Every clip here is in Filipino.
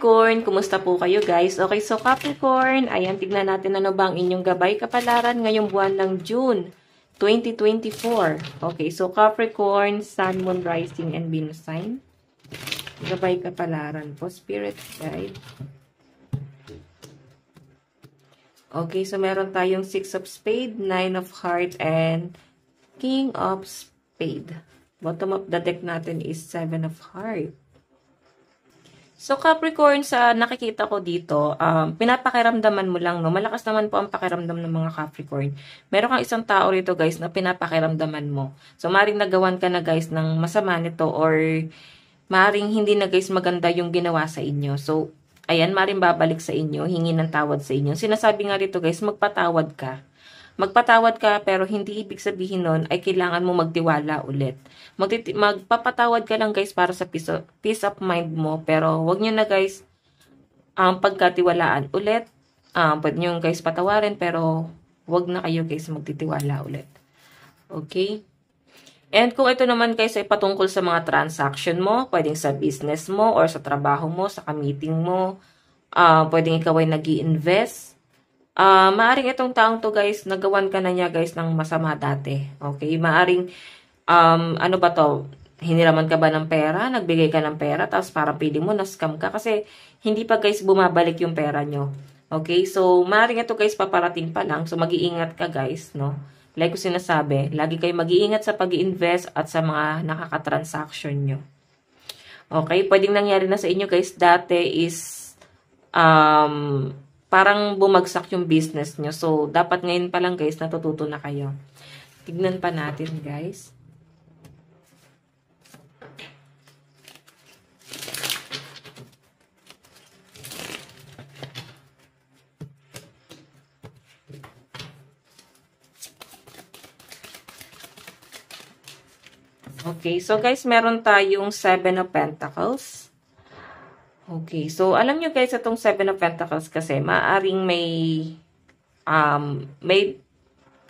Capricorn, kumusta po kayo guys? Okay, so Capricorn, ayan, tignan natin ano ba ang inyong gabay kapalaran ngayong buwan ng June 2024. Okay, so Capricorn, Sun, Moon, Rising, and Venus sign. Gabay kapalaran po, Spirit Guide. Okay, so meron tayong 6 of Spade, 9 of Heart, and King of Spade. Bottom of the deck natin is 7 of Heart. So, Capricorn, sa nakikita ko dito, pinapakiramdaman mo lang, no? Malakas naman po ang pakiramdam ng mga Capricorn. Meron kang isang tao rito, guys, na pinapakiramdaman mo. So, maring nagawan ka na, guys, ng masama nito or maring hindi na, guys, maganda yung ginawa sa inyo. So, ayan, maring babalik sa inyo, hingi ng tawad sa inyo. Sinasabi nga rito, guys, magpatawad ka. Magpatawad ka, pero hindi ibig sabihin nun ay kailangan mo magtiwala ulit. Magpapatawad ka lang guys para sa peace of mind mo, pero wag nyo na guys pagkatiwalaan ulit. Pwede nyo guys patawarin, pero wag na kayo guys magtitiwala ulit. Okay? And kung ito naman guys ay patungkol sa mga transaction mo, pwedeng sa business mo or sa trabaho mo, sa meeting mo, pwedeng ikaw ay nag-i-invest. Maaring itong taong to guys, nagawan ka na niya guys ng masama dati. Okay? Maaring, ano ba to? Hiniraman ka ba ng pera? Nagbigay ka ng pera? Tapos parang pili mo, na-scam ka. Kasi hindi pa guys bumabalik yung pera nyo. Okay? So, maaring ito guys paparating pa lang. So, mag-iingat ka guys, no? Like ko sinasabi, lagi kayo mag-iingat sa pag-i-invest at sa mga nakaka-transaction nyo. Okay? Pwedeng nangyari na sa inyo guys, dati is, parang bumagsak yung business nyo. So, dapat ngayon pa lang guys, natututo na kayo. Tignan pa natin guys. Okay, so guys, meron tayong 7 of Pentacles. Okay, so alam nyo guys, itong 7 of Pentacles kasi, maaring may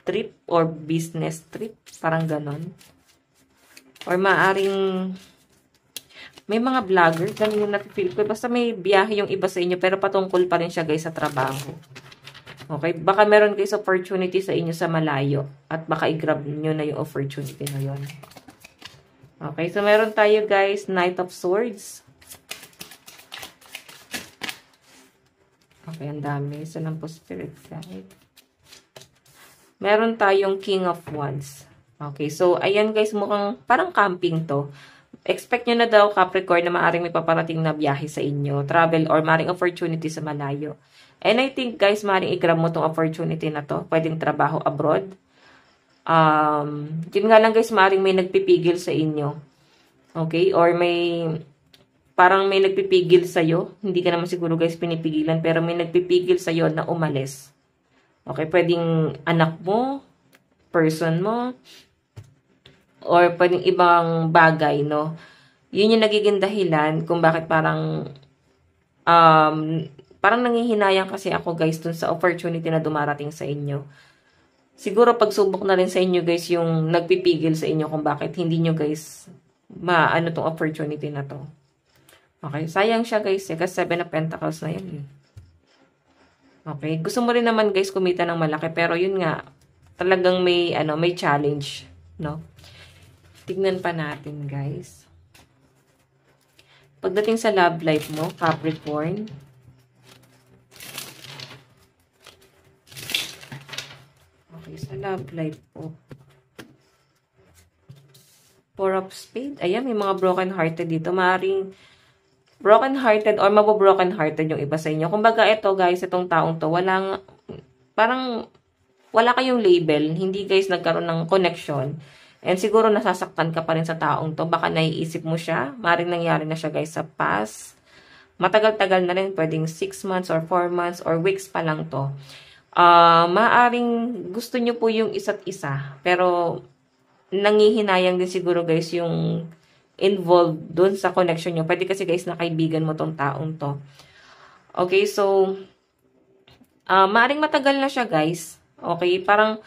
trip or business trip, parang ganon. Or maaring may mga vlogger, ganun yung nafe-feel ko. Basta may biyahe yung iba sa inyo, pero patungkol pa rin siya guys sa trabaho. Okay, baka meron guys opportunity sa inyo sa malayo, at baka i-grab nyo na yung opportunity na yun. Okay, so meron tayo guys, Knight of Swords. Okay, ang dami. Isa lang po Spirit Guide. Meron tayong King of Wands. Okay, so ayan guys, mukhang parang camping to. Expect nyo na daw Capricorn na maaring may paparating na biyahe sa inyo, travel or maaring opportunity sa malayo. And I think guys, maaring i-grab mo tong opportunity na to. Pwedeng trabaho abroad. Yun nga lang guys, maaring may nagpipigil sa inyo. Okay, or parang may nagpipigil sa'yo. Hindi ka naman siguro guys pinipigilan, pero may nagpipigil sa'yo na umalis. Okay, pwedeng anak mo, person mo, or pwedeng ibang bagay, no? Yun yung nagiging dahilan kung bakit parang nanghihinayang kasi ako guys dun sa opportunity na dumarating sa inyo. Siguro pagsubok na rin sa inyo guys yung nagpipigil sa inyo kung bakit hindi nyo guys maano tong opportunity na to. Okay, sayang siya guys eh, kasi 7 of Pentacles na yan eh. Okay, gusto mo rin naman guys kumita ng malaki, pero yun nga, talagang may challenge, no? Tignan pa natin guys. Pagdating sa love life mo, Capricorn. Okay, sa love life po. 4 of Spades. Ayan, may mga broken-hearted dito. Maaring broken-hearted or mabobroken-hearted yung iba sa inyo. Kumbaga ito guys, itong taong to, parang wala kayong label. Hindi guys nagkaroon ng connection. And siguro nasasaktan ka pa rin sa taong to. Baka naiisip mo siya. Maaring nangyari na siya guys sa past. Matagal-tagal na rin. Pwedeng 6 months or 4 months or weeks pa lang to. Maaring gusto nyo po yung isa't isa. Pero nangihinayang din siguro guys yung involved dun sa connection nyo. Pwede kasi guys na kaibigan mo tong taong to. Okay, so maaring matagal na siya guys. Okay, parang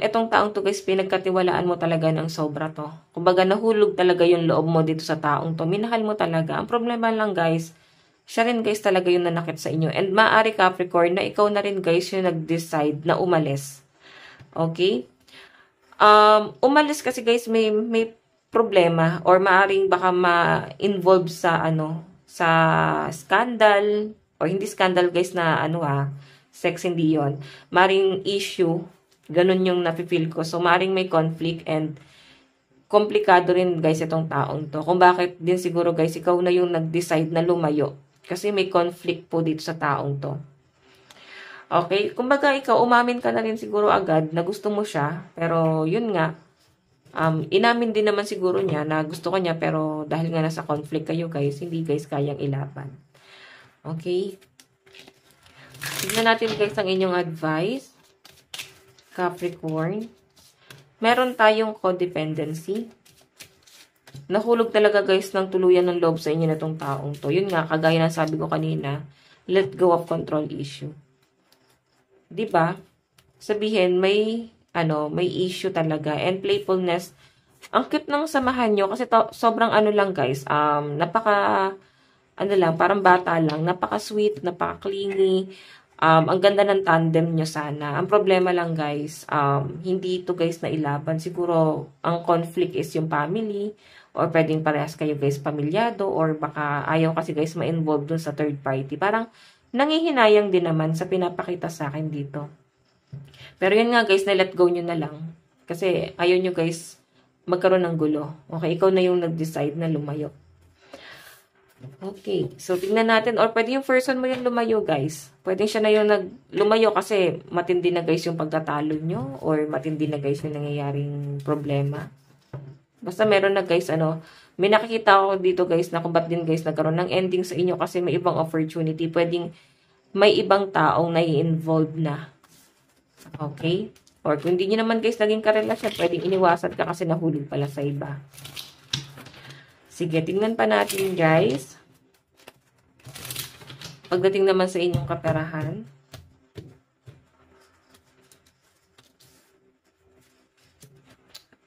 etong taong to guys, pinagkatiwalaan mo talaga ng sobra to. Kumbaga nahulog talaga yung loob mo dito sa taong to. Minahal mo talaga. Ang problema lang guys, siya rin guys talaga yung nanakit sa inyo. And maaari Capricorn na ikaw na rin guys yung nag-decide na umalis. Okay? Umalis kasi guys may problema or maaring baka ma-involve sa sa scandal or hindi scandal guys na sex, hindi yon. Maaring issue, ganun yung nafe-feel ko. So maaring may conflict and komplikado rin guys itong taong to. Kung bakit din siguro guys, ikaw na yung nag-decide na lumayo. Kasi may conflict po dito sa taong to. Okay? Kumbaga ikaw, umamin ka na rin siguro agad na gusto mo siya. Pero yun nga, inamin din naman siguro niya na gusto ko niya. Pero dahil nga nasa conflict kayo guys, hindi guys kayang ilaban. Okay? Tignan natin guys ang inyong advice. Capricorn. Meron tayong codependency. Nahulog talaga guys ng tuluyan ng loob sa inyo na itong taong to. Yun nga, kagaya ng sabi ko kanina, let go of control issue. Diba? Sabihin, may issue talaga. And playfulness, ang cute ng samahan nyo kasi sobrang lang guys, parang bata lang, napaka-sweet, napaka-clingy. Ang ganda ng tandem nyo sana. Ang problema lang guys, hindi ito guys na ilaban. Siguro, ang conflict is yung family, or pwedeng parehas kayo guys pamilyado, or baka ayaw kasi guys ma-involve dun sa third party. Parang, nangihinayang din naman sa pinapakita sa akin dito. Pero yun nga guys, na let go nyo na lang. Kasi, ayaw nyo guys magkaroon ng gulo. Okay, ikaw na yung nag-decide na lumayo. Okay, so tingnan natin, or pwede yung person mo yung lumayo guys. Pwede siya na yung lumayo kasi matindi na guys yung pagkatalo nyo, or matindi na guys yung nangyayaring problema. Basta meron na guys, may nakikita ako dito guys na kung ba't din guys nagkaroon ng ending sa inyo kasi may ibang opportunity. Pwedeng may ibang taong nai-involve na. Okay? Or kung hindi nyo naman guys naging karelasyon, pwedeng iniwasan ka kasi nahulog pala sa iba. Sige, tingnan pa natin guys. Pagdating naman sa inyong kaperahan.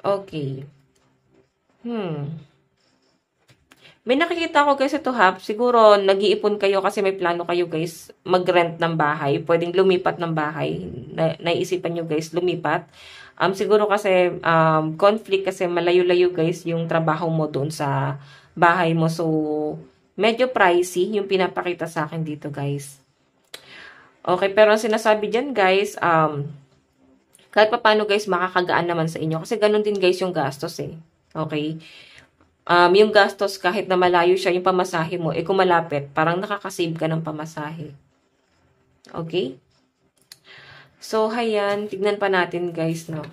Okay. May nakikita ko guys ito siguro nag-iipon kayo kasi may plano kayo guys mag-rent ng bahay. Pwedeng lumipat ng bahay. Naisipan nyo guys lumipat. Siguro kasi conflict kasi malayo-layo guys yung trabaho mo doon sa bahay mo. So, medyo pricey yung pinapakita sa akin dito guys. Okay, pero ang sinasabi dyan guys, kahit pa paano guys makakagaan naman sa inyo. Kasi ganun din guys yung gastos eh. Okay? Yung gastos kahit na malayo siya yung pamasahe mo, kung malapit, parang nakakasave ka ng pamasahe. Okay? So, hayan, tignan pa natin guys, no.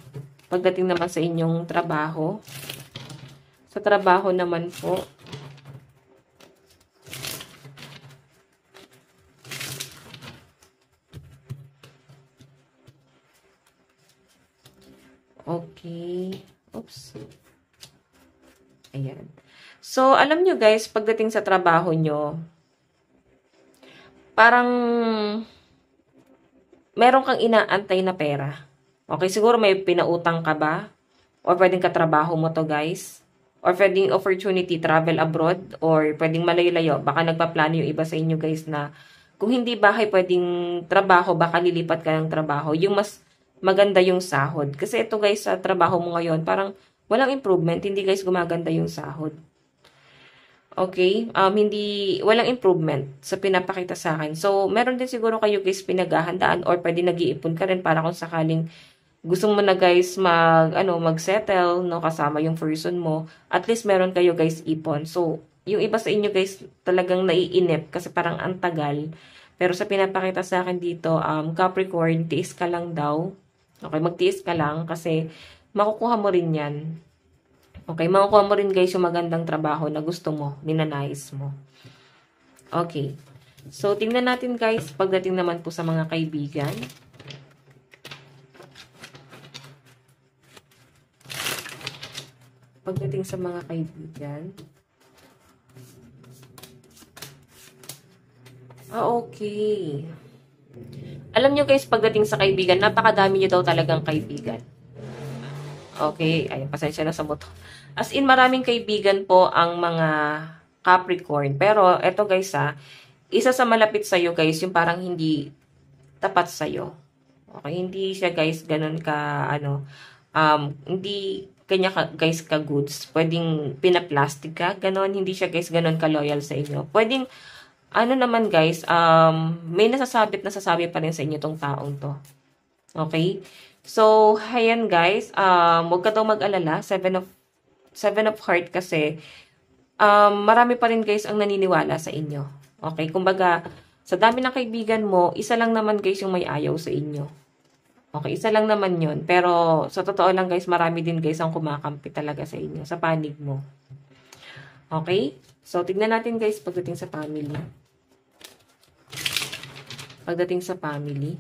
Pagdating naman sa inyong trabaho. Sa trabaho naman po. Okay. Oops. Ayan. So, alam nyo guys, pagdating sa trabaho nyo, parang meron kang inaantay na pera. Okay, siguro may pinautang ka ba? Or pwedeng katrabaho mo to guys? Or pwedeng opportunity travel abroad? Or pwedeng malayo-layo? Baka nagpaplano yung iba sa inyo guys na kung hindi bahay, pwedeng trabaho, baka lilipat ka ng trabaho. Yung mas maganda yung sahod. Kasi ito guys, sa trabaho mo ngayon, parang walang improvement. Hindi guys gumaganda yung sahod. Okay? Walang improvement sa pinapakita sa akin. So, meron din siguro kayo guys pinaghahandaan or pwede nag-iipon ka rin para kung sakaling gusto mo na guys mag-settle, no, kasama yung person mo. At least meron kayo guys ipon. So, yung iba sa inyo guys talagang naiinip kasi parang ang tagal. Pero sa pinapakita sa akin dito, Capricorn, tiis ka lang daw. Okay, magtiis ka lang kasi makukuha mo rin yan. Okay, makukuha mo rin guys yung magandang trabaho na gusto mo, ninanais mo. Okay. So, tingnan natin guys, pagdating naman po sa mga kaibigan. Pagdating sa mga kaibigan. Okay. Alam nyo guys, pagdating sa kaibigan, napakadami nyo daw talagang kaibigan. Okay, ayun, pasensya na sa moto. As in, maraming kaibigan po ang mga Capricorn. Pero, eto guys isa sa malapit sa'yo, guys, yung parang hindi tapat sa'yo. Okay, hindi siya, guys, ganun ka, hindi kanya ka, guys, ka-goods. Pwedeng pinaplastic ka, ganun. Hindi siya, guys, ganun ka-loyal sa inyo. Pwedeng, naman, guys, may nasasabi pa rin sa inyo tong taong to. Okay? So, ayan, guys, huwag ka daw mag-alala. Seven of heart kasi, marami pa rin, guys, ang naniniwala sa inyo. Okay? Kumbaga, sa dami ng kaibigan mo, isa lang naman, guys, yung may ayaw sa inyo. Okay, isa lang naman yun. Pero, sa totoo lang, guys, marami din, guys, ang kumakampi talaga sa inyo, sa panig mo. Okay? So, tignan natin, guys, pagdating sa family. Pagdating sa family.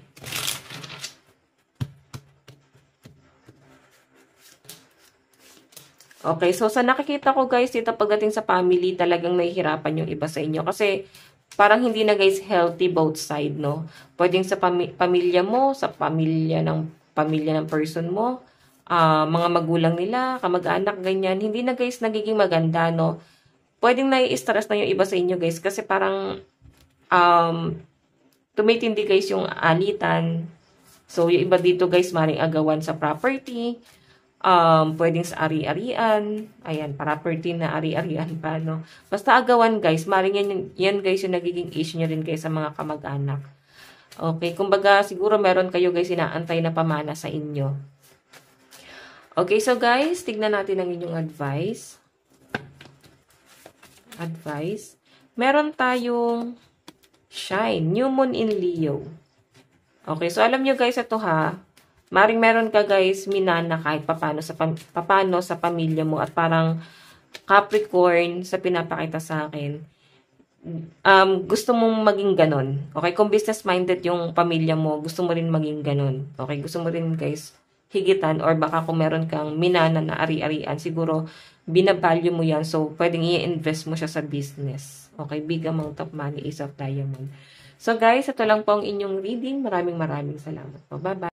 Okay, so sa nakikita ko, guys, dito pagdating sa family, talagang nahihirapan yung iba sa inyo. Kasi, parang hindi na, guys, healthy both side, no? Pwedeng sa pamilya mo, sa pamilya ng person mo, mga magulang nila, kamag-anak, ganyan. Hindi na, guys, nagiging maganda, no? Pwedeng nai-stress na yung iba sa inyo, guys, kasi parang tumitindi, guys, yung alitan. So, yung iba dito, guys, maring agawan sa property. Pwedeng sa ari-arian. Ayan, property na ari-arian pa, no? Basta agawan, guys. Maring yan, guys, yung nagiging issue nyo rin, guys, sa mga kamag-anak. Okay, kumbaga, siguro meron kayo, guys, inaantay na pamana sa inyo. Okay, so, guys, tignan natin ang inyong advice. Meron tayong shine. New moon in Leo. Okay, so, alam nyo, guys, ito, ha? Maring meron ka, guys, minana kahit papano sa pamilya mo at parang Capricorn sa pinapakita sa akin. Gusto mong maging ganon. Okay? Kung business-minded yung pamilya mo, gusto mo rin maging ganon. Okay? Gusto mo rin, guys, higitan or baka kung meron kang minana na ari-arian, siguro binavalue mo yan. So, pwedeng i-invest mo siya sa business. Okay? Big amount of money is of diamond. So, guys, ito lang po ang inyong reading. Maraming salamat po. Bye-bye.